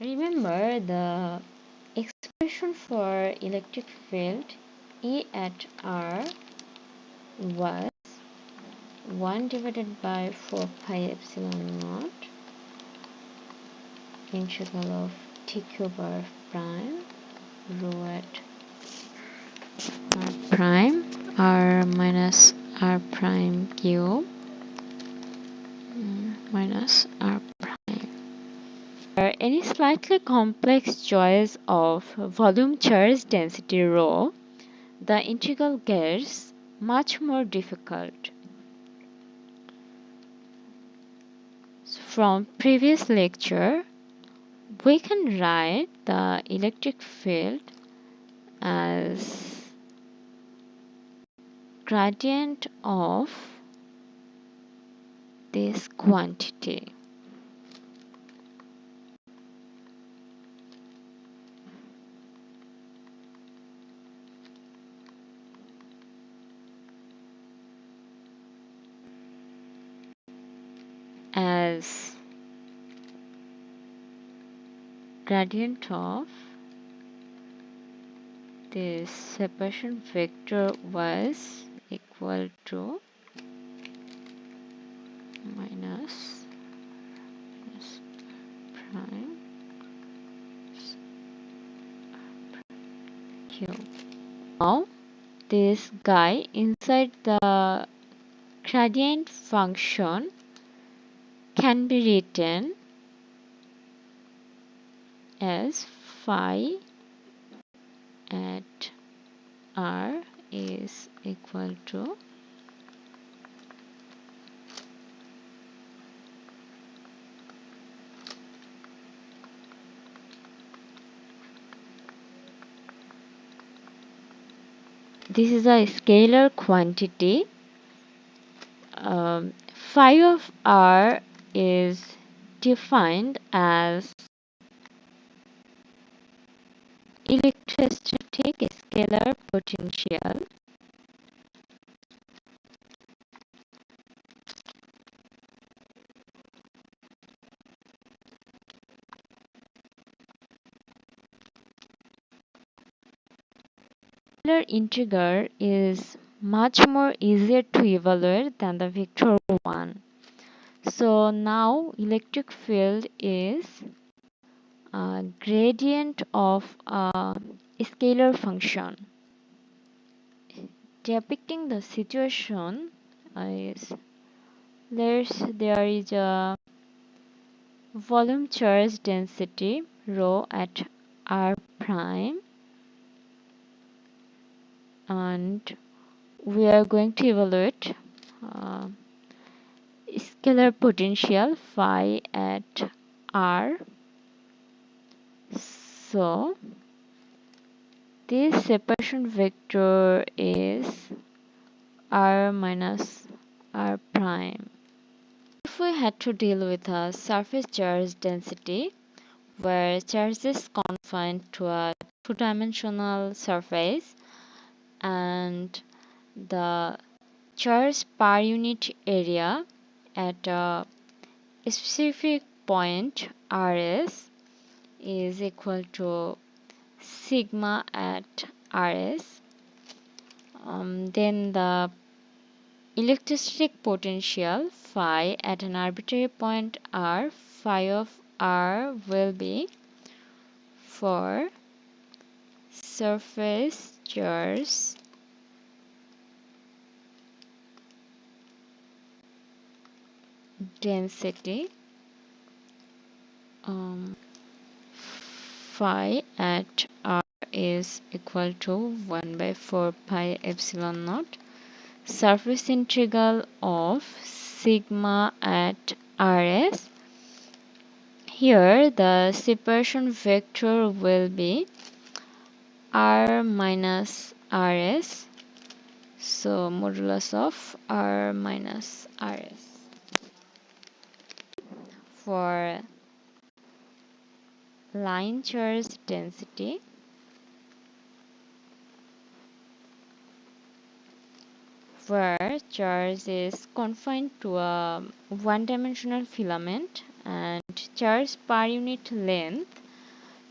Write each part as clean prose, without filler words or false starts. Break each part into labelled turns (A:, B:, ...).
A: Remember the expression for electric field E at R was 1 divided by 4 pi epsilon naught integral of t cube r prime rho at r prime r minus r prime cube minus r prime. For any slightly complex choice of volume charge density rho, the integral gets much more difficult. From previous lecture, we can write the electric field as gradient of this quantity. As gradient of this separation vector was equal to minus prime cube. Now this guy inside the gradient function can be written as phi at r is equal to this is a scalar quantity. Phi of r is defined as electrostatic scalar potential integer is much more easier to evaluate than the vector one. So now electric field is a gradient of a scalar function. Depicting the situation is there is a volume charge density rho at r prime, and we are going to evaluate scalar potential phi at r. So this separation vector is r minus r prime. If we had to deal with a surface charge density where charge is confined to a two-dimensional surface and the charge per unit area at a specific point Rs is equal to sigma at Rs, then the electrostatic potential phi at an arbitrary point R, phi of R will be for surface charge density phi at R is equal to 1 by 4 pi epsilon naught surface integral of sigma at Rs. Here the separation vector will be R minus Rs, so modulus of R minus Rs. For line charge density, where charge is confined to a one-dimensional filament and charge per unit length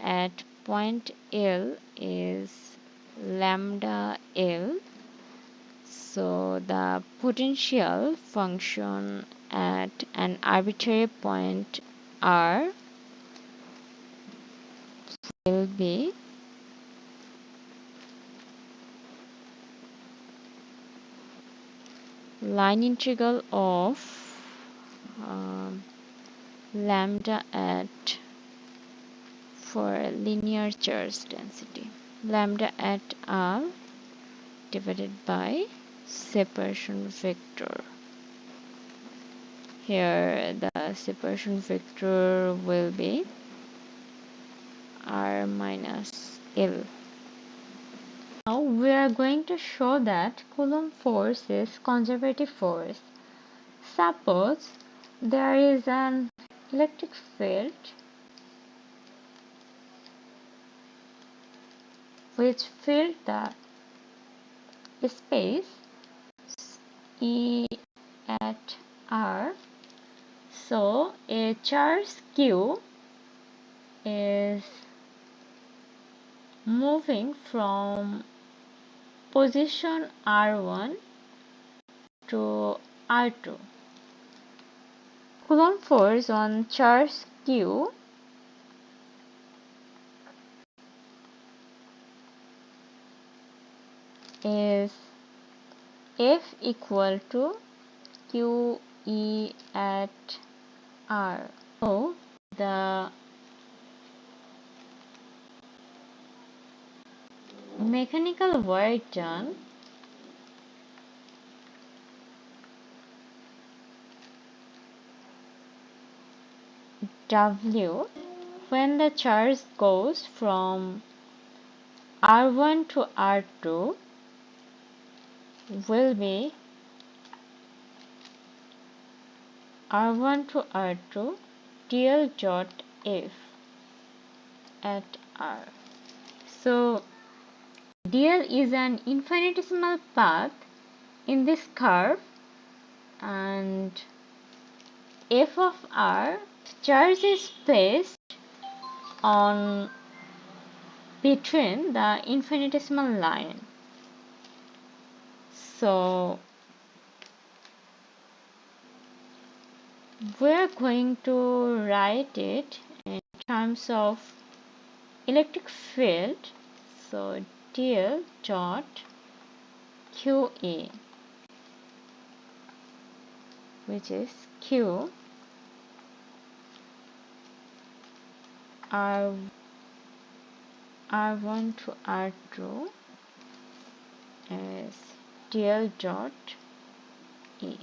A: at point L is lambda L. So the potential function at an arbitrary point R will be line integral of lambda at for linear charge density, lambda at R divided by separation vector. Here the separation vector will be R minus L. Now we are going to show that Coulomb force is conservative force. Suppose there is an electric field which filled the space E at R. So a charge Q is moving from position R1 to R2. Coulomb force on charge Q is F equal to QE at R. So the mechanical work done W when the charge goes from R1 to R2 will be R1 to R2 dl dot F at R. So dl is an infinitesimal path in this curve, and F of R charge is placed on between the infinitesimal line. So we're going to write it in terms of electric field. So dl dot QE, which is Q R1 to R2 is dl dot E.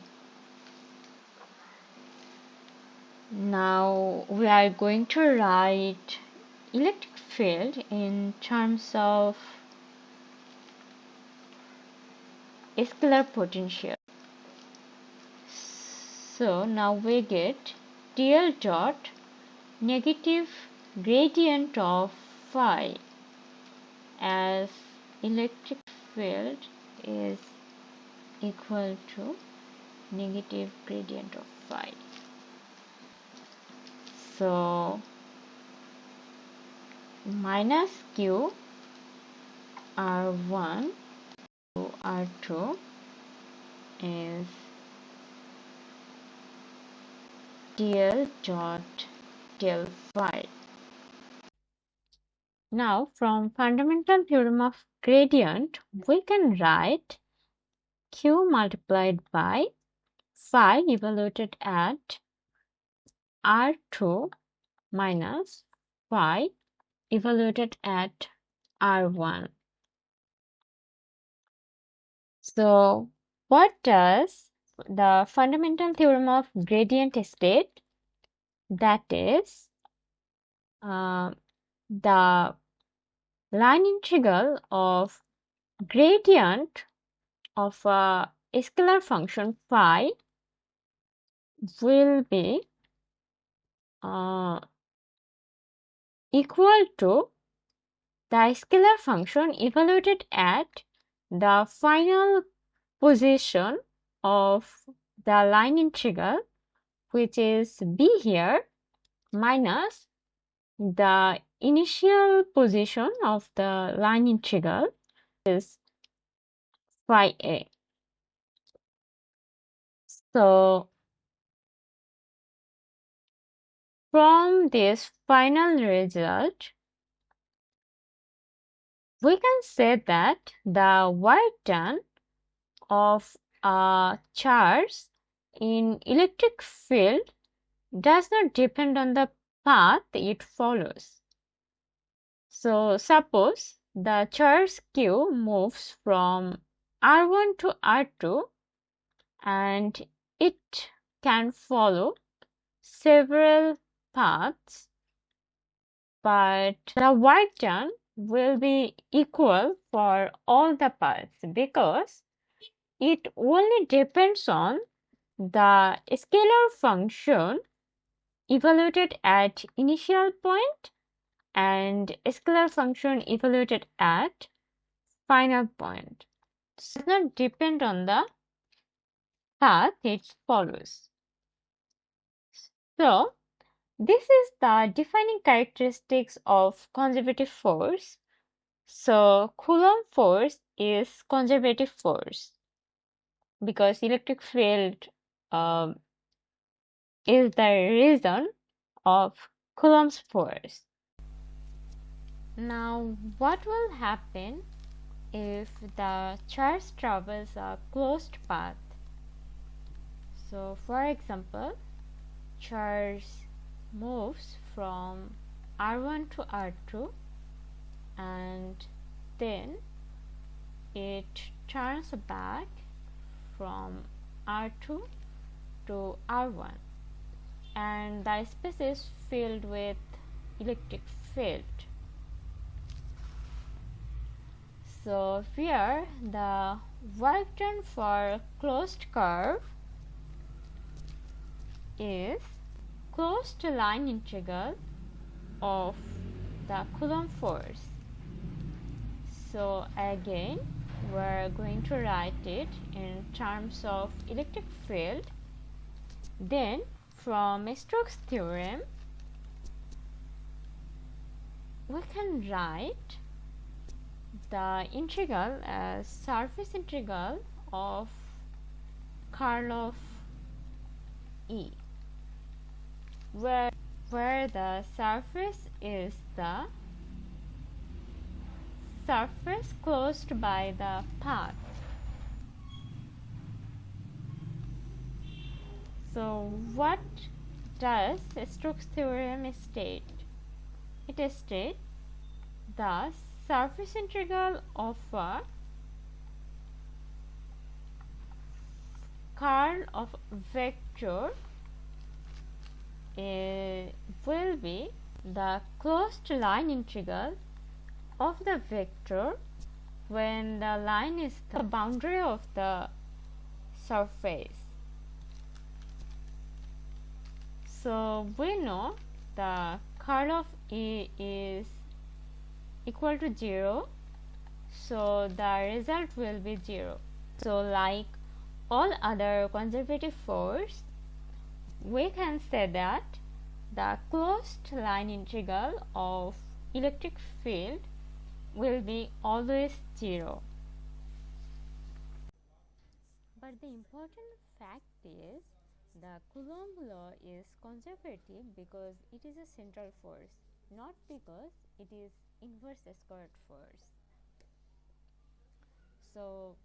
A: Now we are going to write electric field in terms of scalar potential. So now we get dl dot negative gradient of phi, as electric field is equal to negative gradient of phi. So minus Q R1 to R2 is dl dot del phi. Now from fundamental theorem of gradient we can write Q multiplied by phi evaluated at R2 minus phi evaluated at R1. So what does the fundamental theorem of gradient state? That is the line integral of gradient of a scalar function phi will be equal to the scalar function evaluated at the final position of the line integral, which is b here, minus the
B: initial position of the line integral is phi a. So from this final result, we can say that the work done of a charge in electric field does not depend on the path it follows. So suppose the charge Q moves from R1 to R2 and it can follow several paths, but the work done will be equal for all the paths because it only depends on the scalar function evaluated at initial point and scalar function evaluated at final point. So it does not depend on the path it follows. So this is the defining characteristics of conservative force. So Coulomb force is conservative force because electric field is the reason of Coulomb's force. Now, what will happen if the charge travels a closed path? So, for example, charge moves from R1 to R2 and then it turns back from R2 to R1 and the space is filled with electric field. So here the work done for closed curve is closed line integral of the Coulomb force. So again we're going to write it in terms of electric field. Then from Stokes' theorem we can write the integral as surface integral of curl of E, where the surface is the surface closed by the path. So what does Stokes' theorem state? It states the surface integral of a curl of vector will be the closed line integral of the vector when the line is the boundary of the surface. So we know the curl of E is equal to 0, so the result will be 0. So like all other conservative force, we can say that the closed line integral of electric field will be always 0. But the important fact is the Coulomb law is conservative because it is a central force, not because it is inverse squared force. So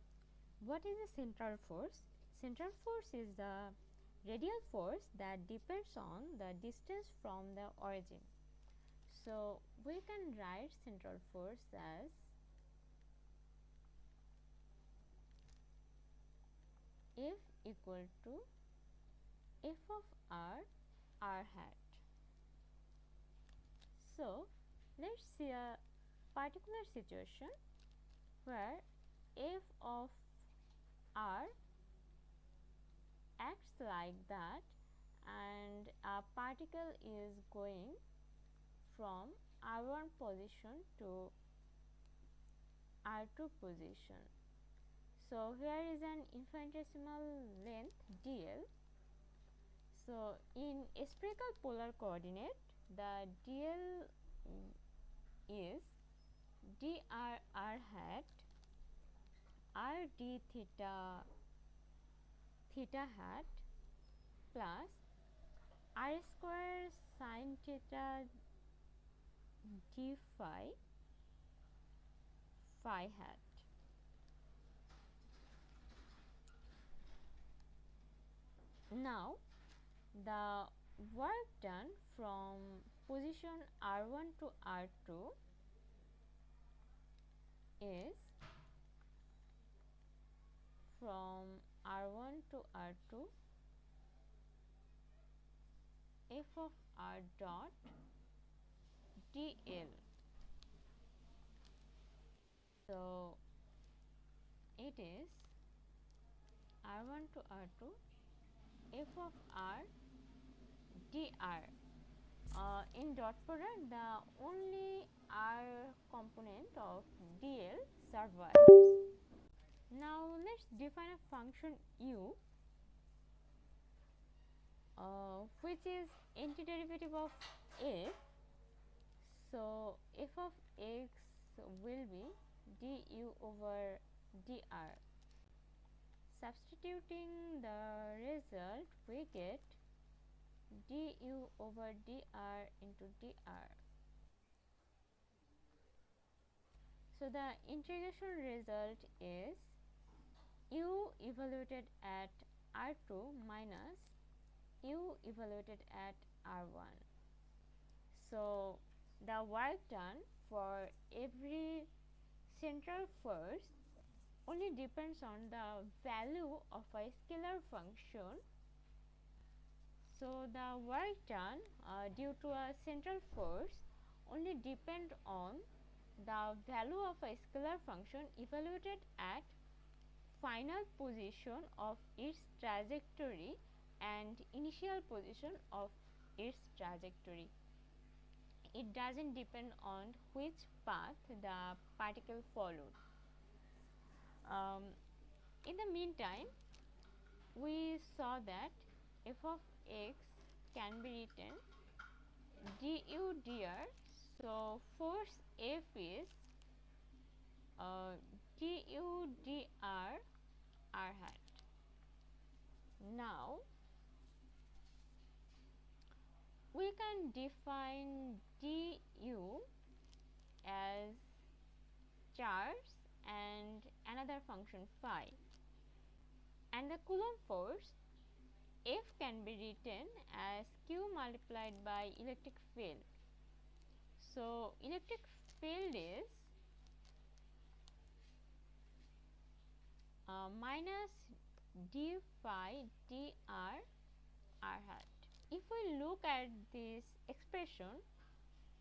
B: what is a central force? Central force is the radial force that depends on the distance from the origin. So we can write central force as F equal to F of r hat. So let's see a particular situation where F of r acts like that and a particle is going from R1 position to R2 position. So here is an infinitesimal length dl. So in spherical polar coordinate the dl dr r hat r d theta hat plus r square sin theta d phi hat. Now the work done from position r1 to r2 is from r1 to r2 f of r dot dl. So it is r1 to r2 f of r dr. In dot product, the only r component of dl survives. Now let's define a function u, which is antiderivative of f. So f of x will be du over dr. Substituting the result, we get du over dr into dr. So the integration result is u evaluated at r2 minus u evaluated at r1. So the work done for every central force only depends on the value of a scalar function. So the work done due to a central force only depend on the value of a scalar function evaluated at final position of its trajectory and initial position of its trajectory. It doesn't depend on which path the particle followed. In the meantime, we saw that f of x can be written du dr. So force F is du dr r hat. Now we can define du as charge and another function phi, and the Coulomb force F can be written as q multiplied by electric field. So electric field is minus d phi dr r hat. If we look at this expression,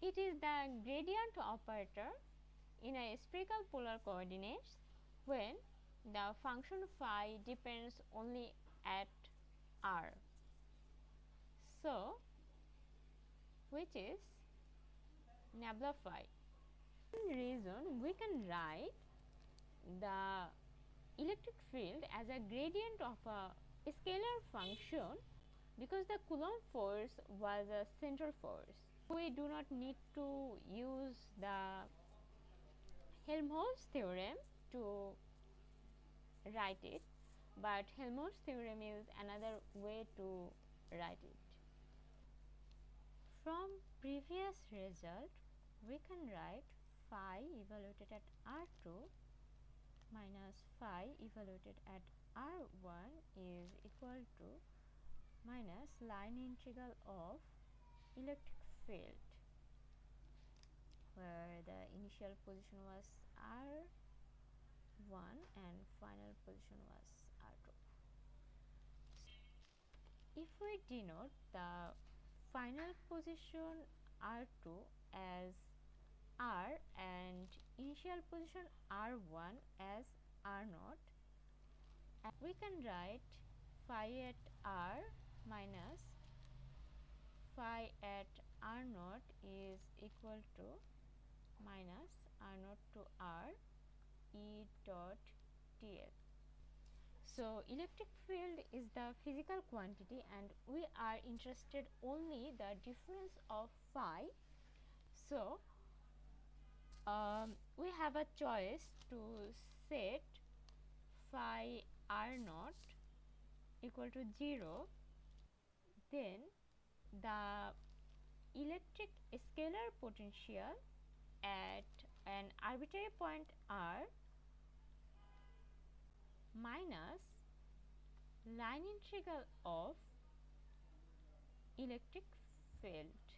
B: it is the gradient operator in a spherical polar coordinates when the function phi depends only at r. So which is nabla phi. In reason, we can write the electric field as a gradient of a scalar function because the Coulomb force was a central force. We do not need to use the Helmholtz theorem to write it, but Helmholtz theorem is another way to write it. From previous result, we can write phi evaluated at r2 minus phi evaluated at r1 is equal to minus line integral of electric field, where the initial position was r1 and final position was r2. If we denote the final position r2 as r and initial position r1 as r0, we can write phi at r minus phi at r0 is equal to minus r0 to r e dot dl. So electric field is the physical quantity and we are interested only the difference of phi. So we have a choice to set phi r naught equal to 0. Then the electric scalar potential at an arbitrary point r minus line integral of electric field.